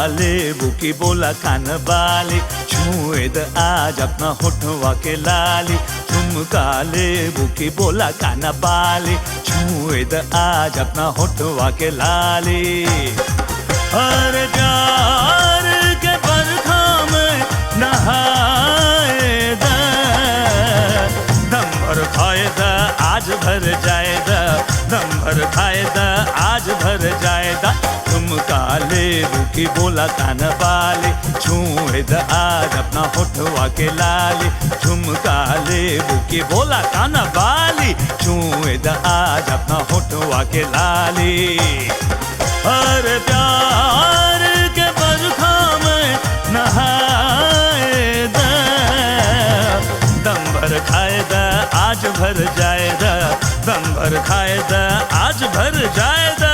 लेबू की बोला कान बाली, छुए द आज अपना होठवा के लाली। झुमका लेबू की बोला कान बाली, छुए द आज अपना होठवा के लाली। हर प्यार के बरखा में नहाए द, दम भर खाए द आज भर जाए द, दम भर खाए द आज भर जाए द। झुमका लेबू की बोला कान बाली, छुए द आज अपना होठवा के लाली। झुमका लेबू की बोला कान बाली, छुए द आज अपना होठवा के लाली। हर प्यार के बरखा में नहाए द, दम भर खाए द आज भर जाए द, दम भर खाए द आज भर जाए द।